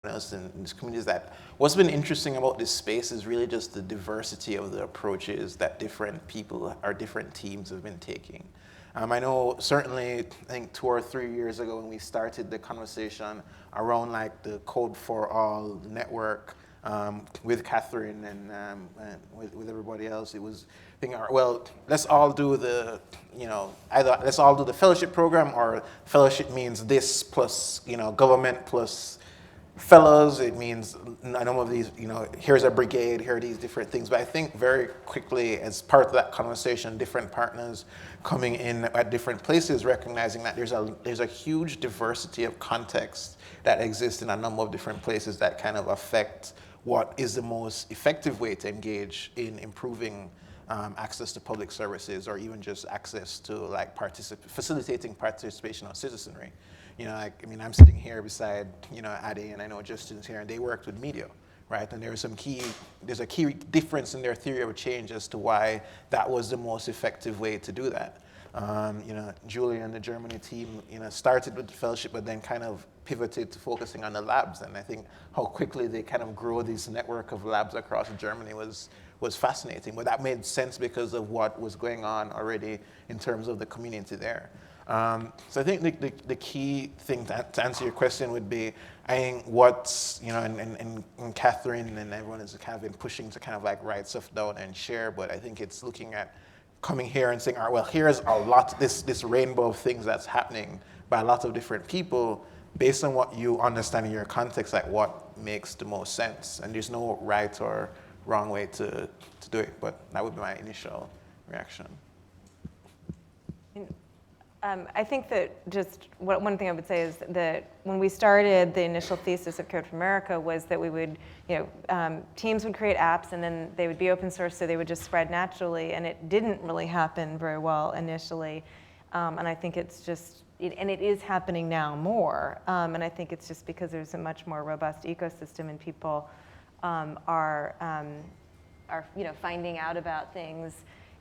us in this community is that what's been interesting about this space is really just the diversity of the approaches that different people or different teams have been taking. I know certainly, I think 2 or 3 years ago when we started the conversation around like the Code for All network with Catherine and with everybody else, it was thinking, well, let's all do the, either let's all do the fellowship program, or fellowship means this plus, government plus fellows. It means a number of these, here's a brigade, here are these different things. But I think very quickly, as part of that conversation, different partners coming in at different places, recognizing that there's a huge diversity of context that exists in a number of different places that kind of affect what is the most effective way to engage in improving access to public services, or even just access to like facilitating participation of citizenry. I'm sitting here beside, Ade, and I know Justin's here, and they worked with media, right? And there's a key difference in their theory of change as to why that was the most effective way to do that. Julia and the Germany team, started with the fellowship, but then kind of pivoted to focusing on the labs. And I think how quickly they kind of grow this network of labs across Germany was fascinating. But that made sense because of what was going on already in terms of the community there. So I think the key thing to answer your question would be, I think what's, and Catherine and everyone is kind of been pushing to kind of like write stuff down and share, but I think it's looking at coming here and saying, all right, well, here's a lot, this rainbow of things that's happening by a lot of different people, based on what you understand in your context, like what makes the most sense. And there's no right or wrong way to do it, but that would be my initial reaction. I think that just one thing I would say is that when we started, the initial thesis of Code for America was that we would, teams would create apps and then they would be open source, so they would just spread naturally, and it didn't really happen very well initially. And I think it's just, and it is happening now more, and I think it's just because there's a much more robust ecosystem and people are finding out about things.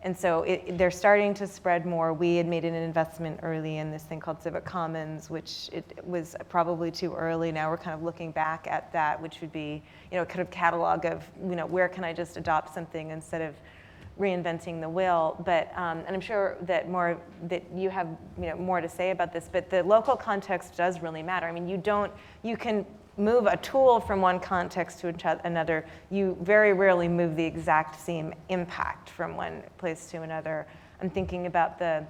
And so they're starting to spread more. We had made an investment early in this thing called Civic Commons, which it was probably too early. Now we're kind of looking back at that, which would be, kind of catalog of, where can I just adopt something instead of reinventing the wheel. But, and I'm sure that you have, more to say about this, but the local context does really matter. I mean, you can move a tool from one context to another. You very rarely move the exact same impact from one place to another. I'm thinking about the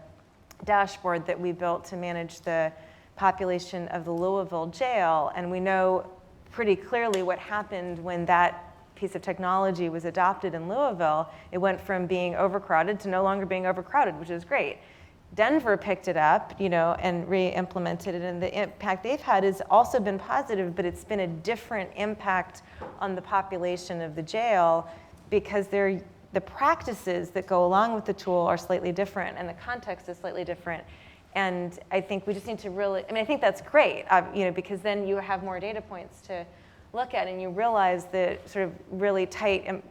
dashboard that we built to manage the population of the Louisville jail, and we know pretty clearly what happened when that piece of technology was adopted in Louisville. It went from being overcrowded to no longer being overcrowded, which is great. Denver picked it up, and re-implemented it, and the impact they've had has also been positive, but it's been a different impact on the population of the jail because the practices that go along with the tool are slightly different, and the context is slightly different. And I think we just need to really, I think that's great, because then you have more data points to look at, and you realize the sort of really tight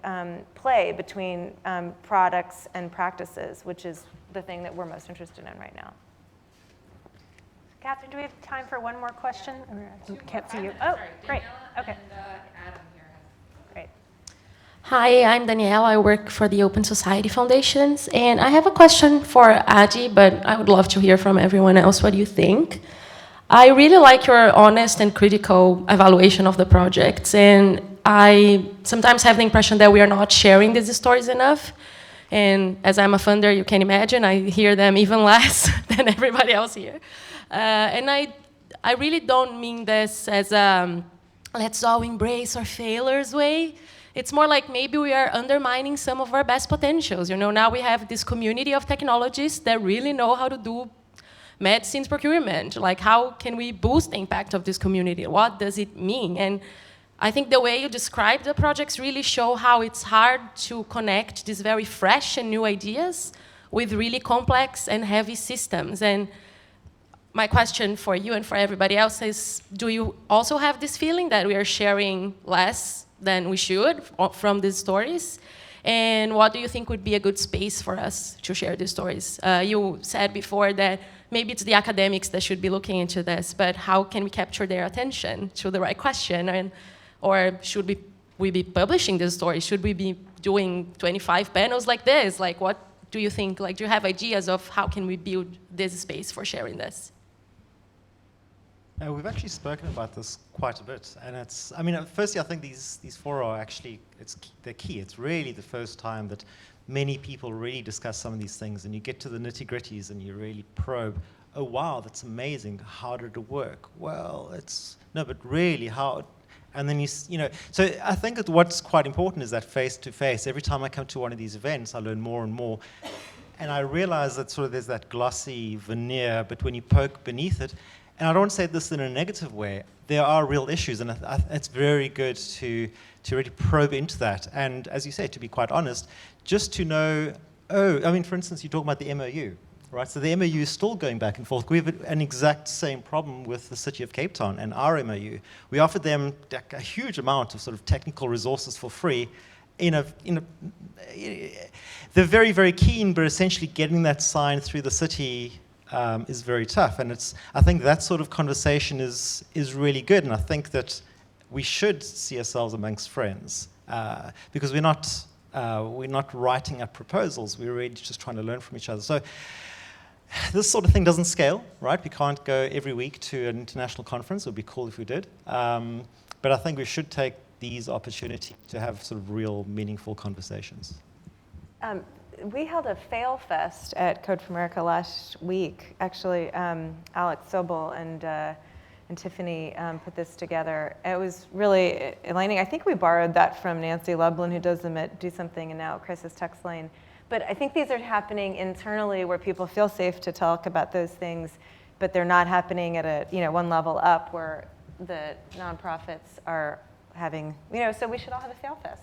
play between products and practices, which is the thing that we're most interested in right now. Catherine, do we have time for one more question? I can't see you. Oh, sorry, great. Okay. And Adam here has. Great. Hi, I'm Danielle. I work for the Open Society Foundations, and I have a question for Adi, but I would love to hear from everyone else what you think. I really like your honest and critical evaluation of the projects, and I sometimes have the impression that we are not sharing these stories enough. And as I'm a funder, you can imagine, I hear them even less than everybody else here. And I really don't mean this as a let's all embrace our failures way. It's more like maybe we are undermining some of our best potentials. Now we have this community of technologists that really know how to do medicines procurement. Like, how can we boost the impact of this community? What does it mean? And I think the way you describe the projects really show how it's hard to connect these very fresh and new ideas with really complex and heavy systems. And my question for you and for everybody else is, do you also have this feeling that we are sharing less than we should from these stories? And what do you think would be a good space for us to share these stories? You said before that maybe it's the academics that should be looking into this, but how can we capture their attention to the right question? Or should we be publishing this story? Should we be doing 25 panels like this? Like, what do you think? Like, do you have ideas of how can we build this space for sharing this? We've actually spoken about this quite a bit, and it's, I mean, firstly, I think these fora are actually, they're key. It's really the first time that many people really discuss some of these things, and you get to the nitty-gritties and you really probe, oh wow, that's amazing, how did it work? Well, no, but really, how, and then you know, so I think that what's quite important is that face-to-face. Every time I come to one of these events, I learn more and more, and I realize that sort of there's that glossy veneer, but when you poke beneath it, and I don't say this in a negative way, there are real issues, and it's very good to really probe into that. And as you say, to be quite honest, just to know, I mean, for instance, you talk about the MOU, right? So the MOU is still going back and forth. We have an exact same problem with the city of Cape Town and our MOU. We offered them a huge amount of sort of technical resources for free. They're very, very keen, but essentially getting that sign through the city is very tough, and I think that sort of conversation is really good, and I think that we should see ourselves amongst friends because we're not writing up proposals. We're really just trying to learn from each other. So this sort of thing doesn't scale, right? We can't go every week to an international conference. It would be cool if we did, but I think we should take these opportunities to have sort of real, meaningful conversations. We held a fail fest at Code for America last week. Actually, Alex Sobel and Tiffany put this together. It was really enlightening. I think we borrowed that from Nancy Lublin, who does them at Do Something and now at Crisis Text Lane. But I think these are happening internally where people feel safe to talk about those things, but they're not happening at one level up where the nonprofits are having, so we should all have a fail fest.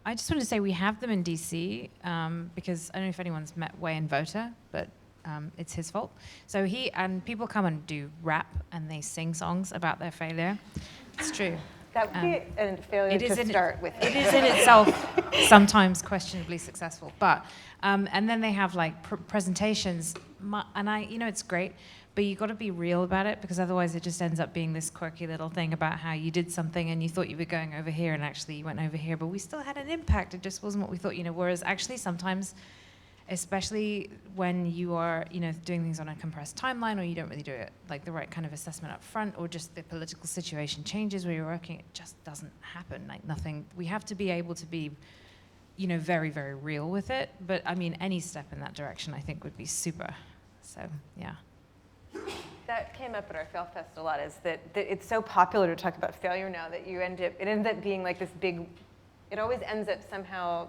I just wanted to say we have them in DC because I don't know if anyone's met Wayne Voter, but it's his fault. So people come and do rap and they sing songs about their failure. It's true. That would be a failure to start with. It is in itself sometimes questionably successful, but and then they have like presentations, and it's great. But you got to be real about it because otherwise it just ends up being this quirky little thing about how you did something and you thought you were going over here and actually you went over here, but we still had an impact. It just wasn't what we thought, Whereas actually sometimes, especially when you are, doing things on a compressed timeline or you don't really do it like the right kind of assessment up front or just the political situation changes where you're working, it just doesn't happen. Like nothing. We have to be able to be, very, very real with it. But I mean, any step in that direction I think would be super. So, yeah. That came up at our Fail Fest a lot, is that it's so popular to talk about failure now that it ends up being like this big, it always ends up somehow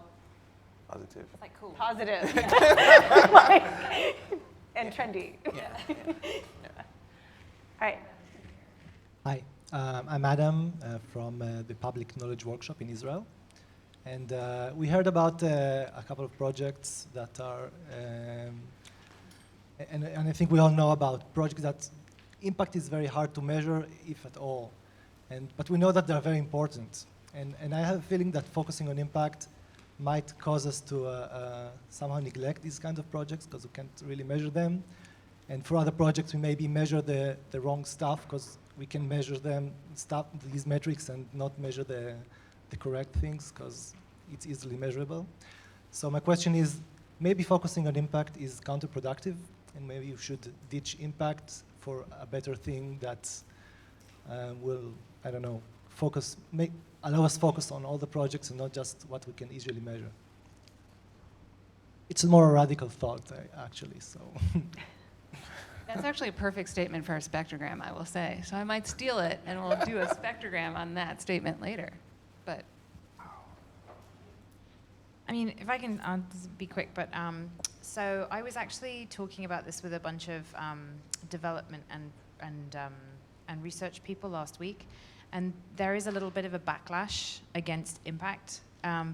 Positive. It's like cool. Positive. Yeah. And trendy. Yeah. All right. Hi, I'm Adam from the Public Knowledge Workshop in Israel. And we heard about a couple of projects that are and I think we all know about projects that impact is very hard to measure, if at all. But we know that they're very important. And I have a feeling that focusing on impact might cause us to somehow neglect these kinds of projects because we can't really measure them. And for other projects, we maybe measure the wrong stuff because we can measure these metrics and not measure the correct things because it's easily measurable. So my question is, maybe focusing on impact is counterproductive, and maybe you should ditch impact for a better thing that will, I don't know, allow us focus on all the projects and not just what we can easily measure. It's a more radical thought, actually, so. That's actually a perfect statement for a spectrogram, I will say. So I might steal it, and we'll do a spectrogram on that statement later. But I mean, if I can be quick, but so I was actually talking about this with a bunch of development and research people last week, and there is a little bit of a backlash against impact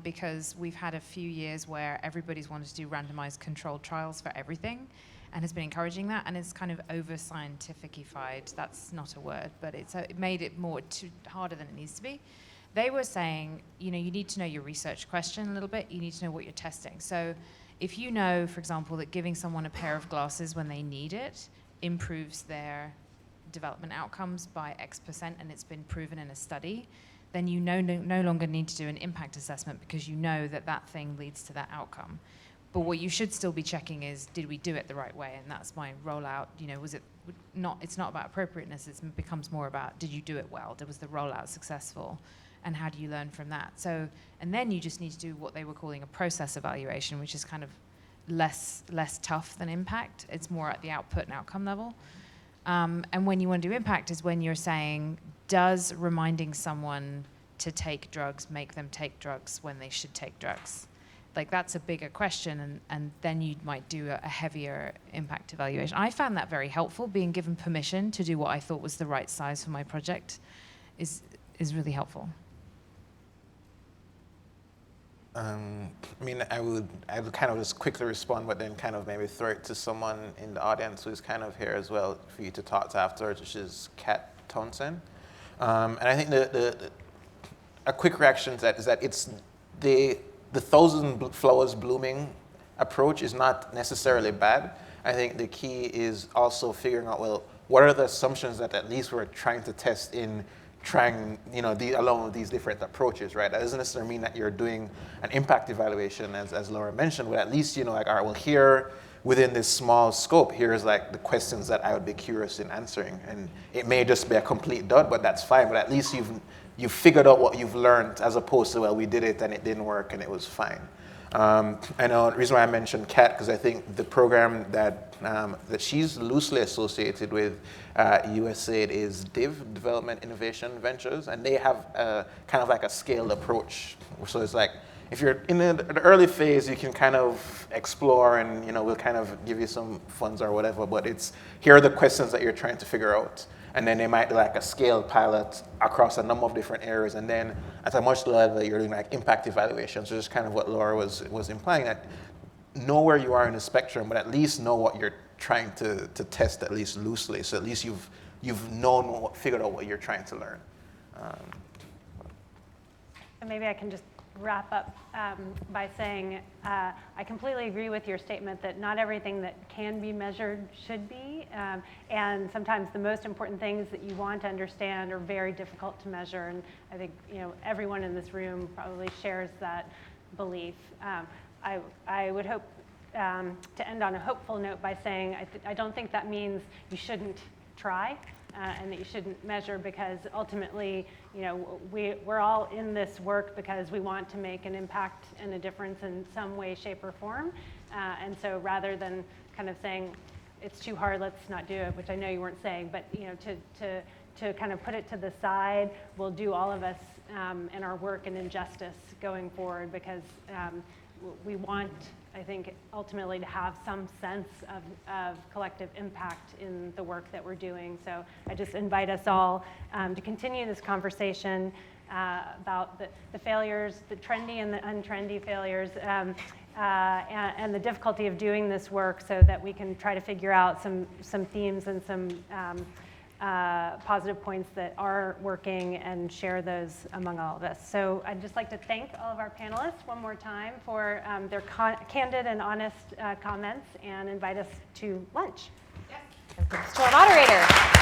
because we've had a few years where everybody's wanted to do randomized controlled trials for everything and has been encouraging that, and it's kind of over-scientificified. That's not a word, but it made it harder than it needs to be. They were saying, you need to know your research question a little bit. You need to know what you're testing. So if you know, for example, that giving someone a pair of glasses when they need it improves their development outcomes by X%, and it's been proven in a study, then you no longer need to do an impact assessment because you know that that thing leads to that outcome. But what you should still be checking is, did we do it the right way? And that's my rollout. You know, was it not? It's not about appropriateness. It becomes more about, did you do it well? Was the rollout successful? And how do you learn from that? So, and then you just need to do what they were calling a process evaluation, which is kind of less tough than impact. It's more at the output and outcome level. And when you want to do impact is when you're saying, does reminding someone to take drugs make them take drugs when they should take drugs? Like, that's a bigger question, and then you might do a heavier impact evaluation. I found that very helpful. Being given permission to do what I thought was the right size for my project is really helpful. I mean, I would kind of just quickly respond, but then kind of maybe throw it to someone in the audience who's kind of here as well for you to talk to afterwards, which is Kat Townsend. And I think a quick reaction to that is that it's the thousand flowers blooming approach is not necessarily bad. I think the key is also figuring out, well, what are the assumptions that at least we're trying to test in trying, along with these different approaches, right? That doesn't necessarily mean that you're doing an impact evaluation, as Laura mentioned, but at least, like, all right, well, here, within this small scope, here's like the questions that I would be curious in answering. And it may just be a complete dud, but that's fine. But at least you've figured out what you've learned, as opposed to, well, we did it and it didn't work and it was fine. I know the reason why I mentioned Kat, because I think the program that she's loosely associated with USAID is DIV, Development Innovation Ventures, and they have kind of like a scaled approach. So it's like, if you're in the early phase, you can kind of explore and, we'll kind of give you some funds or whatever, but here are the questions that you're trying to figure out. And then they might do like a scaled pilot across a number of different areas. And then at a much lower level, you're doing like impact evaluation. So just kind of what Laura was implying, that know where you are in the spectrum, but at least know what you're trying to test, at least loosely. So at least you've figured out what you're trying to learn. And maybe I can just wrap up by saying I completely agree with your statement that not everything that can be measured should be, and sometimes the most important things that you want to understand are very difficult to measure, and I think everyone in this room probably shares that belief. I would hope to end on a hopeful note by saying I don't think that means you shouldn't try. And that you shouldn't measure, because ultimately, we're all in this work because we want to make an impact and a difference in some way, shape, or form. And so rather than kind of saying, it's too hard, let's not do it, which I know you weren't saying, but to kind of put it to the side will do all of us and our work an injustice going forward, because we want, I think, ultimately to have some sense of collective impact in the work that we're doing. So I just invite us all to continue this conversation about the failures, the trendy and the untrendy failures, and the difficulty of doing this work, so that we can try to figure out some themes and some positive points that are working and share those among all of us. So I'd just like to thank all of our panelists one more time for their candid and honest comments, and invite us to lunch. Yes. And thanks to our moderator.